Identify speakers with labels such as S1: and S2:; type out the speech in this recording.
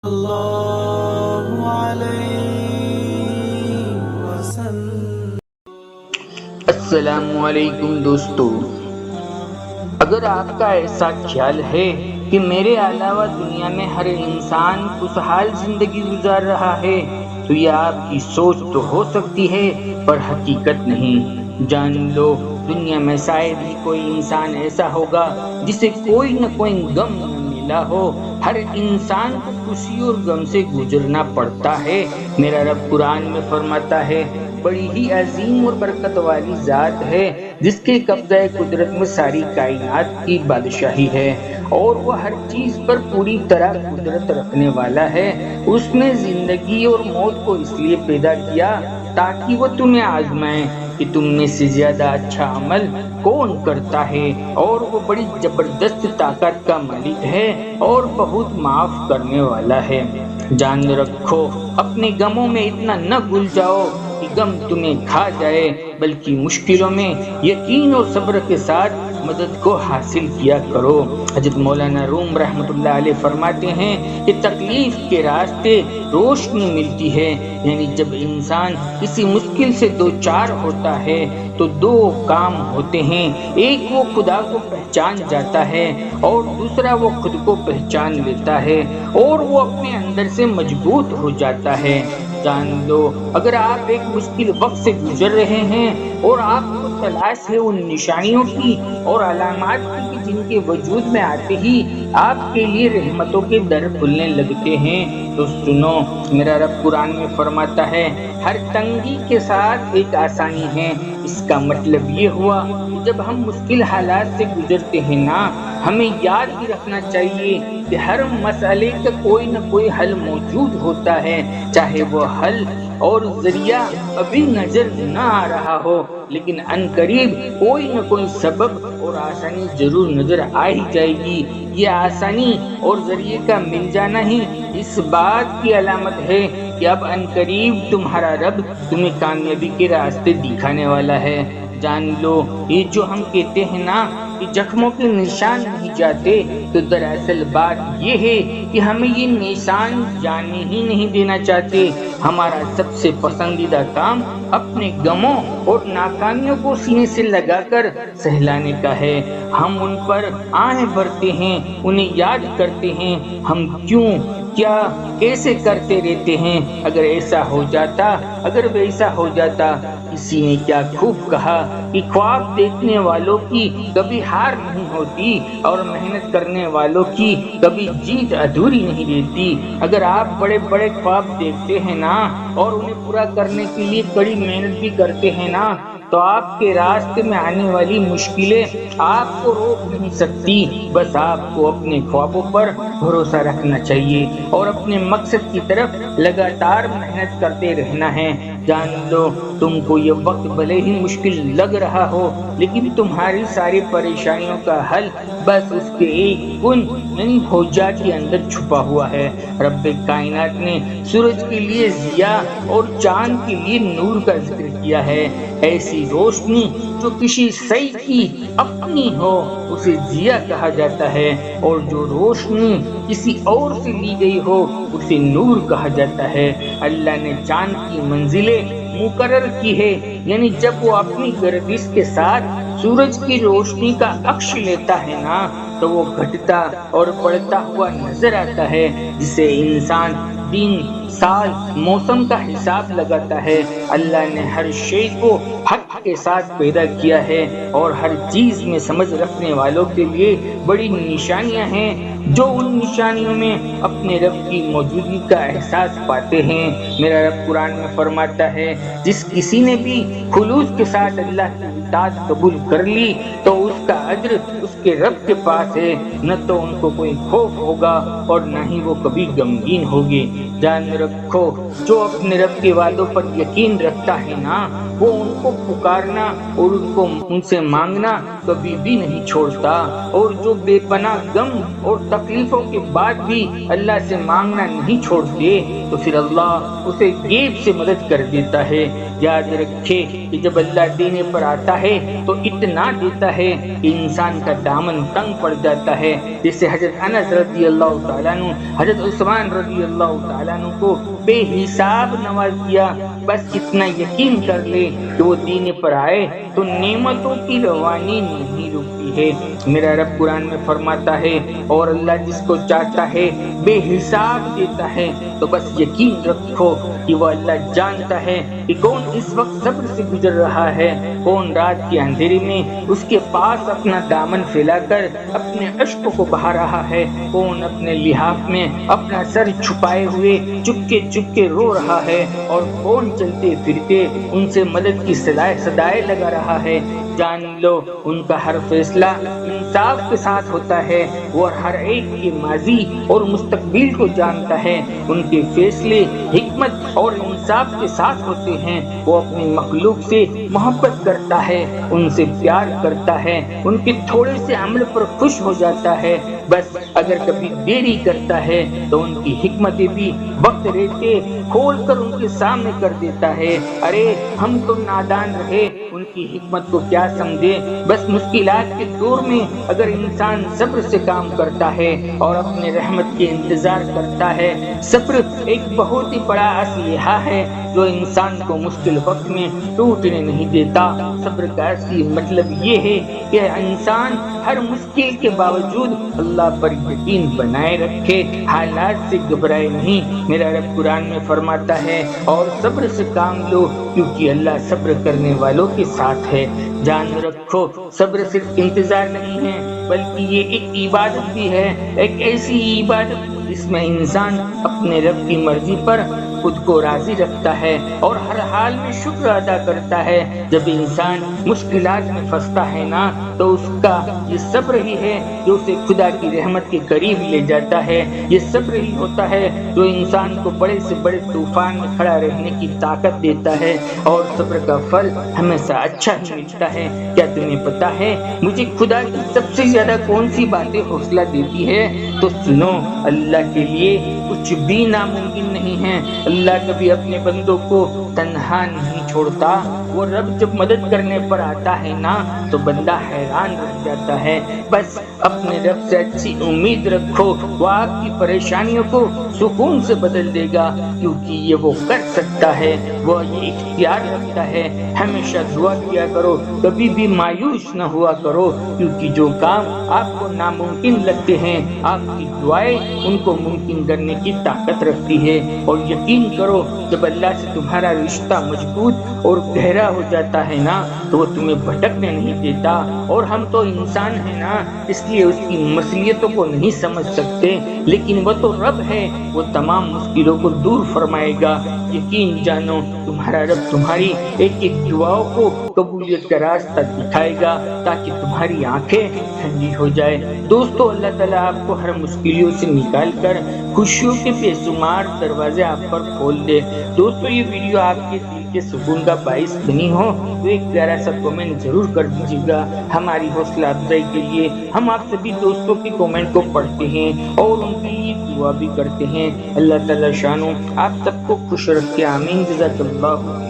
S1: اللہ علیہ وسلم۔
S2: السلام علیکم دوستو، اگر آپ کا ایسا خیال ہے کہ میرے علاوہ دنیا میں ہر انسان خوشحال زندگی گزار رہا ہے تو یہ آپ کی سوچ تو ہو سکتی ہے پر حقیقت نہیں۔ جان لو دنیا میں شاید ہی کوئی انسان ایسا ہوگا جسے کوئی نہ کوئی غم نہ ملا ہو۔ ہر انسان کو خوشی اور غم سے گزرنا پڑتا ہے۔ میرا رب قرآن میں فرماتا ہے، بڑی ہی عظیم اور برکت والی ذات ہے جس کے قبضہ قدرت میں ساری کائنات کی بادشاہی ہے اور وہ ہر چیز پر پوری طرح قدرت رکھنے والا ہے۔ اس نے زندگی اور موت کو اس لیے پیدا کیا تاکہ وہ تمہیں آزمائے کہ تم میں سے زیادہ اچھا عمل کون کرتا ہے، اور وہ بڑی زبردست طاقت کا مالک ہے اور بہت معاف کرنے والا ہے۔ جان رکھو، اپنے غموں میں اتنا نہ گھل جاؤ کہ غم تمہیں کھا جائے، بلکہ مشکلوں میں یقین اور صبر کے ساتھ مدد کو حاصل کیا کرو۔ حضرت مولانا روم رحمۃ اللہ علیہ فرماتے ہیں کہ تکلیف کے راستے روشنی ملتی ہے، یعنی جب انسان کسی مشکل سے دوچار ہوتا ہے تو دو کام ہوتے ہیں، ایک وہ خدا کو پہچان جاتا ہے اور دوسرا وہ خود کو پہچان لیتا ہے اور وہ اپنے اندر سے مضبوط ہو جاتا ہے۔ جان لو اگر آپ ایک مشکل وقت سے گزر رہے ہیں اور آپ کو تلاش ہے ان نشانیوں کی اور علامات کی جن کے وجود میں آتے ہی آپ کے لیے رحمتوں کے در کھلنے لگتے ہیں، تو سنو، میرا رب قرآن میں فرماتا ہے، ہر تنگی کے ساتھ ایک آسانی ہے۔ اس کا مطلب یہ ہوا کہ جب ہم مشکل حالات سے گزرتے ہیں نا، ہمیں یاد بھی رکھنا چاہیے کہ ہر مسئلے کا کوئی نہ کوئی حل موجود ہوتا ہے، چاہے وہ حل اور ذریعہ ابھی نظر نہ آ رہا ہو، لیکن عنقریب کوئی نہ کوئی سبب اور آسانی ضرور نظر آ ہی جائے گی۔ یہ آسانی اور ذریعے کا مل جانا ہی اس بات کی علامت ہے کہ اب عنقریب تمہارا رب تمہیں کامیابی کے راستے دکھانے والا ہے۔ جان لو یہ جو ہم کہتے ہیں نا کہ زخموں کے نشان نہیں جاتے، تو دراصل بات یہ ہے کہ ہمیں یہ نشان جانے ہی نہیں دینا چاہتے۔ ہمارا سب سے پسندیدہ کام اپنے غموں اور ناکامیوں کو سینے سے لگا کر سہلانے کا ہے۔ ہم ان پر آہیں بھرتے ہیں، انہیں یاد کرتے ہیں، ہم کیوں، کیا، کیسے کرتے رہتے ہیں۔ اگر ایسا ہو جاتا، اگر ویسا ہو جاتا۔ کسی نے کیا خوب کہا کہ خواب دیکھنے والوں کی کبھی ہار نہیں ہوتی اور محنت کرنے والوں کی کبھی جیت ادھوری نہیں رہتی۔ اگر آپ بڑے بڑے خواب دیکھتے ہیں نا اور انہیں پورا کرنے کے لیے کڑی محنت بھی کرتے ہیں نا، تو آپ کے راستے میں آنے والی مشکلیں آپ کو روک نہیں سکتی۔ بس آپ کو اپنے خوابوں پر بھروسہ رکھنا چاہیے اور اپنے مقصد کی طرف لگاتار محنت کرتے رہنا ہے۔ جان لو تم کو یہ وقت بھلے ہی مشکل لگ رہا ہو، لیکن تمہاری ساری پریشانیوں کا حل بس اس کے ایک کن یعنی حجا کے اندر چھپا ہوا ہے۔ رب کائنات نے سورج کے لیے ضیاء اور چاند کے لیے نور کا ذکر کیا ہے۔ ایسی روشنی جو کسی شے کی اپنی ہو اسے ضیاء کہا جاتا ہے، اور جو روشنی کسی اور سے لی گئی ہو اسے نور کہا جاتا ہے۔ اللہ نے چاند کی منزلیں مقرر کی ہے، یعنی جب وہ اپنی گردش کے ساتھ سورج کی روشنی کا عکس لیتا ہے نا تو وہ گھٹتا اور بڑھتا ہوا نظر آتا ہے، جسے انسان دن، سال، موسم کا حساب لگاتا ہے۔ اللہ نے ہر شے کو حق کے ساتھ پیدا کیا ہے اور ہر چیز میں سمجھ رکھنے والوں کے لیے بڑی نشانیاں ہیں جو ان نشانیوں میں اپنے رب کی موجودگی کا احساس پاتے ہیں۔ میرا رب قرآن میں فرماتا ہے، جس کسی نے بھی خلوص کے ساتھ اللہ کی اطاعت قبول کر لی تو اس کا اجر اس کے رب کے پاس ہے، نہ تو ان کو کوئی خوف ہوگا اور نہ ہی وہ کبھی غمگین ہوگے۔ جان رکھو، جو اپنے رب کے وعدوں پر یقین رکھتا ہے نا، وہ ان کو پکارنا اور ان سے مانگنا کبھی بھی نہیں چھوڑتا، اور جو بے پناہ غم اور تکلیفوں کے بعد بھی اللہ سے مانگنا نہیں چھوڑتے تو پھر اللہ اسے غیب سے مدد کر دیتا ہے۔ یاد رکھے کہ جب اللہ دینے پر آتا ہے تو اتنا دیتا ہے کہ انسان کا دامن تنگ پڑ جاتا ہے، جسے حضرت انس رضی اللہ تعالیٰ عنہ، حضرت عثمان رضی اللہ تعالیٰ عنہ کو بے حساب نواز دیا۔ بس اتنا یقین کر لے کہ وہ دین پر آئے تو نعمتوں کی روانی نہیں رکتی ہے۔ میرا رب قرآن میں فرماتا ہے، اور اللہ جس کو چاہتا ہے بے حساب دیتا ہے، تو بس یقین رکھو کہ وہ اللہ جانتا ہے کہ کون اس وقت صبر سے گزر رہا ہے، کون رات کے اندھیرے میں اس کے پاس اپنا دامن پھیلا کر اپنے اشک کو بہا رہا ہے، کون اپنے لحاف میں اپنا سر چھپائے ہوئے چپکے رو رہا ہے، اور کون چلتے پھرتے ان سے مدد کی صدائیں لگا رہا ہے۔ جان لو ان کا ہر فیصلہ انصاف کے ساتھ ہوتا ہے، وہ ہر ایک کے ماضی اور مستقبل کو جانتا ہے، ان کے فیصلے حکمت اور انصاف کے ساتھ ہوتے ہیں۔ وہ اپنی مخلوق سے محبت کرتا ہے، ان سے پیار کرتا ہے، ان کے تھوڑے سے عمل پر خوش ہو جاتا ہے۔ بس اگر کبھی دیری کرتا ہے تو ان کی حکمتیں بھی وقت رہتے کھول کر ان کے سامنے کر دیتا ہے۔ ارے ہم تو نادان رہے، ان کی حکمت کو کیا سمجھے۔ بس مشکلات کے دور میں اگر انسان صبر سے کام کرتا ہے اور اپنے رحمت کے انتظار کرتا ہے، صبر ایک بہت ہی بڑا اسلحہ ہے جو انسان کو مشکل وقت میں ٹوٹنے نہیں دیتا۔ صبر کا اصلی مطلب یہ ہے کہ انسان ہر مشکل کے باوجود اللہ پر یقین بنائے رکھے، حالات سے گھبرائے نہیں۔ میرا رب قرآن میں فرماتا ہے، اور صبر سے کام لو کیونکہ اللہ صبر کرنے والوں کے ساتھ ہے۔ جان رکھو صبر صرف انتظار نہیں ہے، بلکہ یہ ایک عبادت بھی ہے، ایک ایسی عبادت جس میں انسان اپنے رب کی مرضی پر خود کو راضی رکھتا ہے اور ہر حال میں شکر ادا کرتا ہے۔ جب انسان مشکلات میں پھنستا ہے نا، تو اس کا یہ صبر ہی ہے جو اسے خدا کی رحمت کے قریب لے جاتا ہے۔ یہ صبر ہی ہوتا ہے جو انسان کو بڑے سے بڑے طوفان میں کھڑا رہنے کی طاقت دیتا ہے، اور صبر کا پھل ہمیشہ اچھا ہی ملتا ہے۔ کیا تمہیں پتا ہے مجھے خدا کی سب سے زیادہ کون سی باتیں حوصلہ دیتی ہے؟ تو سنو، اللہ کے لیے کچھ بھی ناممکن نہیں ہے۔ اللہ کبھی اپنے بندوں کو تنہا نہیں چھوڑتا۔ وہ رب جب مدد کرنے پر آتا ہے نا، تو بندہ حیران رہ جاتا ہے۔ بس اپنے رب سے اچھی امید رکھو، وہ آپ کی پریشانیوں کو سکون سے بدل دے گا، کیونکہ یہ وہ کر سکتا ہے، وہ یہ اختیار رکھتا ہے۔ ہمیشہ دعا کیا کرو، کبھی بھی مایوس نہ ہوا کرو، کیونکہ جو کام آپ کو ناممکن لگتے ہیں، آپ کی دعائیں ان کو ممکن کرنے کی طاقت رکھتی ہے۔ اور یقین کرو، جب اللہ سے تمہارا رشتہ مضبوط اور گہرا ہو جاتا ہے نا، تو وہ تمہیں بھٹکنے نہیں دیتا۔ اور ہم تو انسان ہیں نا، اس لیے اس کی مصلیتوں کو نہیں سمجھ سکتے، لیکن وہ تو رب ہے، وہ تمام مشکلوں کو دور فرمائے گا۔ یقین جانو، تمہارا رب تمہاری ایک ایک دعاؤں کو قبولیت کا راستہ دکھائے گا، تاکہ تمہاری آنکھیں ٹھنڈی ہو جائے۔ دوستو، اللہ تعالیٰ آپ کو ہر مشکلوں سے نکال کر خوشیوں کے بے شمار دروازے آپ پر کھول دے۔ دوستو، یہ ویڈیو آپ کے دل کے سکون کا باعث بنی ہو تو ایک پیارا سا کمنٹ ضرور کر دیجیے گا ہماری حوصلہ افزائی کے لیے۔ ہم آپ سبھی دوستوں کے کمنٹ کو پڑھتے ہیں اور ان کے لیے دعا بھی کرتے ہیں۔ اللہ تعالیٰ شانو آپ سب کو خوش رکھے، آمین، جزاک اللہ۔